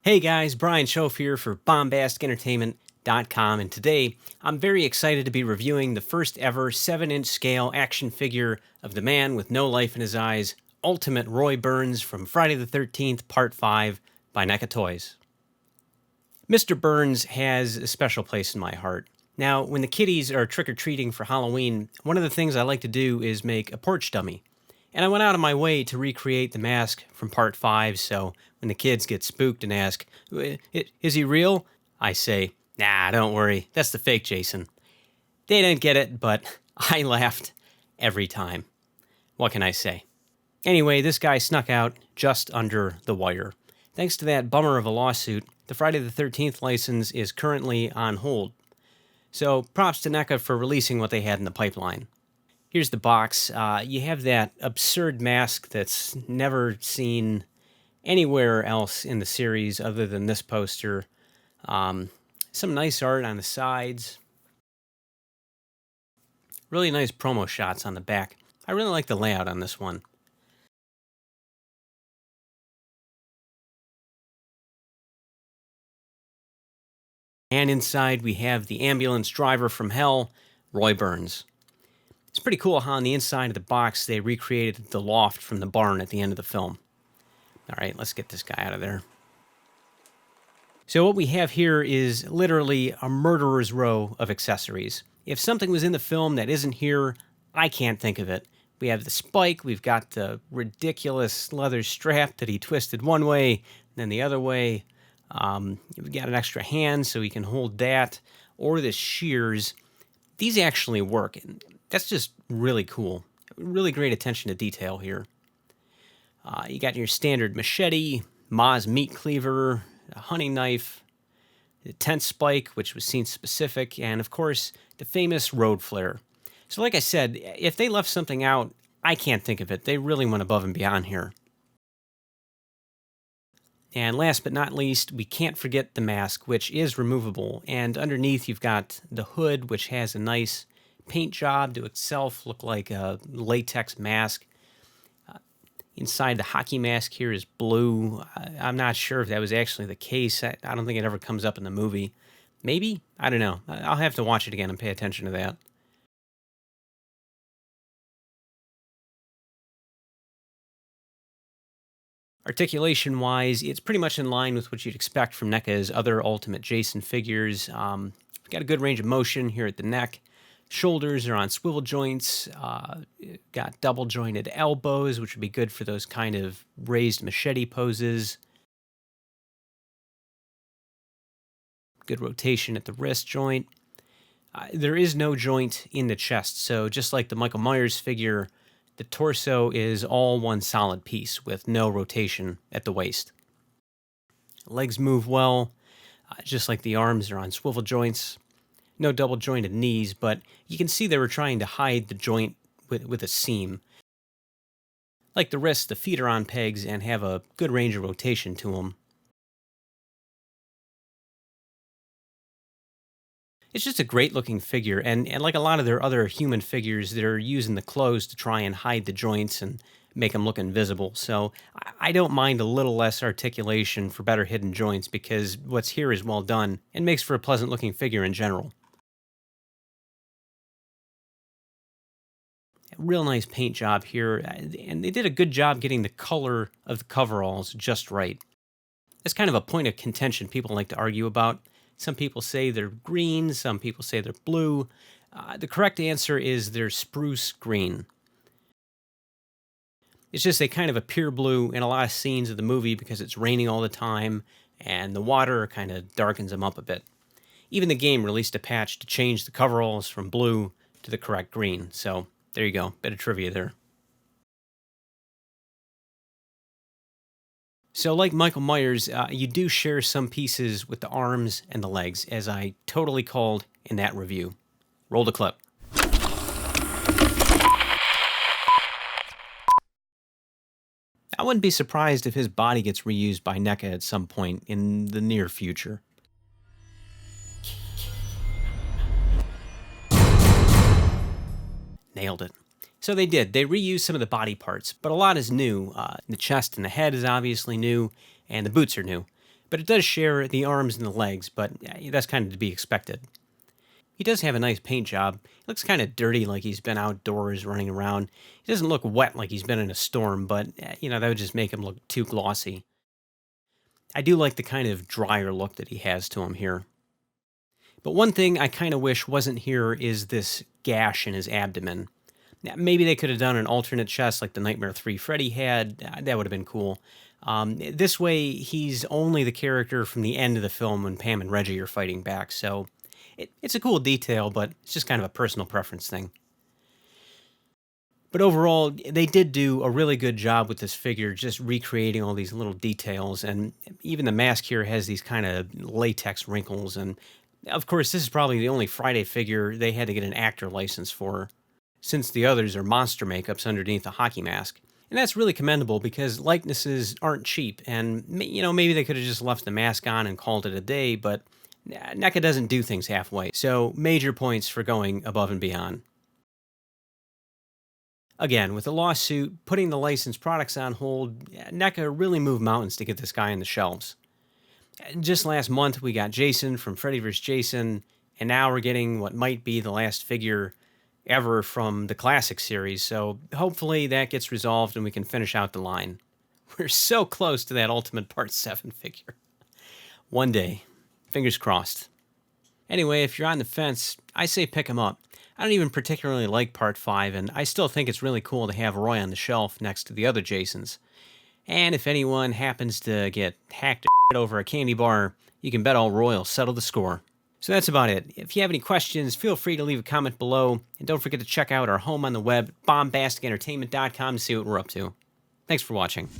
Hey guys, Brian Schoaf here for BombasticEntertainment.com, and today I'm very excited to be reviewing the first ever 7-inch scale action figure of the man with no life in his eyes, Ultimate Roy Burns from Friday the 13th Part 5 by Neca Toys. Mr. Burns has a special place in my heart. Now, when the kiddies are trick-or-treating for Halloween, one of the things I like to do is make a porch dummy. And I went out of my way to recreate the mask from Part 5, so when the kids get spooked and ask, "Is he real?" I say, "Nah, don't worry, that's the fake Jason." They didn't get it, but I laughed every time. What can I say? Anyway, this guy snuck out just under the wire. Thanks to that bummer of a lawsuit, the Friday the 13th license is currently on hold. So props to NECA for releasing what they had in the pipeline. Here's the box. You have that absurd mask that's never seen anywhere else in the series other than this poster. Some nice art on the sides. Really nice promo shots on the back. I really like the layout on this one. And inside we have the ambulance driver from hell, Roy Burns. It's pretty cool how on the inside of the box they recreated the loft from the barn at the end of the film. All right, let's get this guy out of there. So what we have here is literally a murderer's row of accessories. If something was in the film that isn't here, I can't think of it. We have the spike, we've got the ridiculous leather strap that he twisted one way, then the other way. We've got an extra hand so he can hold that, or the shears. These actually work, and that's just really cool. Really great attention to detail here. You got your standard machete, Ma's meat cleaver, a hunting knife, the tent spike, which was scene specific, and of course, the famous road flare. So like I said, if they left something out, I can't think of it. They really went above and beyond here. And last but not least, we can't forget the mask, which is removable. And underneath, you've got the hood, which has a nice paint job to itself look like a latex mask. Inside the hockey mask here is blue. I'm not sure if that was actually the case. I don't think it ever comes up in the movie. Maybe? I don't know. I'll have to watch it again and pay attention to that. Articulation-wise, it's pretty much in line with what you'd expect from NECA's other Ultimate Jason figures. We've got a good range of motion here at the neck. Shoulders are on swivel joints. Got double-jointed elbows, which would be good for those kind of raised machete poses. Good rotation at the wrist joint. There is no joint in the chest, so just like the Michael Myers figure, the torso is all one solid piece with no rotation at the waist. Legs move well, just like the arms are on swivel joints. No double jointed knees, but you can see they were trying to hide the joint with a seam. Like the wrists, the feet are on pegs and have a good range of rotation to them. It's just a great looking figure, and like a lot of their other human figures, they're using the clothes to try and hide the joints and make them look invisible. So I don't mind a little less articulation for better hidden joints because what's here is well done and makes for a pleasant looking figure in general. Real nice paint job here, and they did a good job getting the color of the coveralls just right. That's kind of a point of contention people like to argue about. Some people say they're green, some people say they're blue. The correct answer is they're spruce green. It's just they kind of appear blue in a lot of scenes of the movie because it's raining all the time, and the water kind of darkens them up a bit. Even the game released a patch to change the coveralls from blue to the correct green, so there you go, bit of trivia there. So like Michael Myers, you do share some pieces with the arms and the legs, as I totally called in that review. Roll the clip. I wouldn't be surprised if his body gets reused by NECA at some point in the near future. Nailed it. So they did. They reused some of the body parts, but a lot is new. The chest and the head is obviously new, and the boots are new. but it does share the arms and the legs, but that's kind of to be expected. He does have a nice paint job. He looks kind of dirty, like he's been outdoors running around. He doesn't look wet like he's been in a storm, but, that would just make him look too glossy. I do like the kind of drier look that he has to him here. But one thing I kind of wish wasn't here is this gash in his abdomen. Now, maybe they could have done an alternate chest like the Nightmare 3 Freddy had. That would have been cool. This way, he's only the character from the end of the film when Pam and Reggie are fighting back, so it's a cool detail, but it's just kind of a personal preference thing. But overall, they did do a really good job with this figure, just recreating all these little details, and even the mask here has these kind of latex wrinkles, and of course, this is probably the only Friday figure they had to get an actor license for, since the others are monster makeups underneath a hockey mask. And that's really commendable because likenesses aren't cheap, and maybe they could have just left the mask on and called it a day, but Neca doesn't do things halfway, so major points for going above and beyond. Again, with the lawsuit, putting the licensed products on hold, Neca really moved mountains to get this guy on the shelves. Just last month, we got Jason from Freddy vs. Jason, and now we're getting what might be the last figure ever from the classic series, so hopefully that gets resolved and we can finish out the line. We're so close to that Ultimate Part 7 figure. One day. Fingers crossed. Anyway, if you're on the fence, I say pick him up. I don't even particularly like Part 5, and I still think it's really cool to have Roy on the shelf next to the other Jasons. And if anyone happens to get hacked over a candy bar, you can bet all Roy will settle the score. So that's about it. If you have any questions, feel free to leave a comment below, and don't forget to check out our home on the web, bombasticentertainment.com, to see what we're up to. Thanks for watching.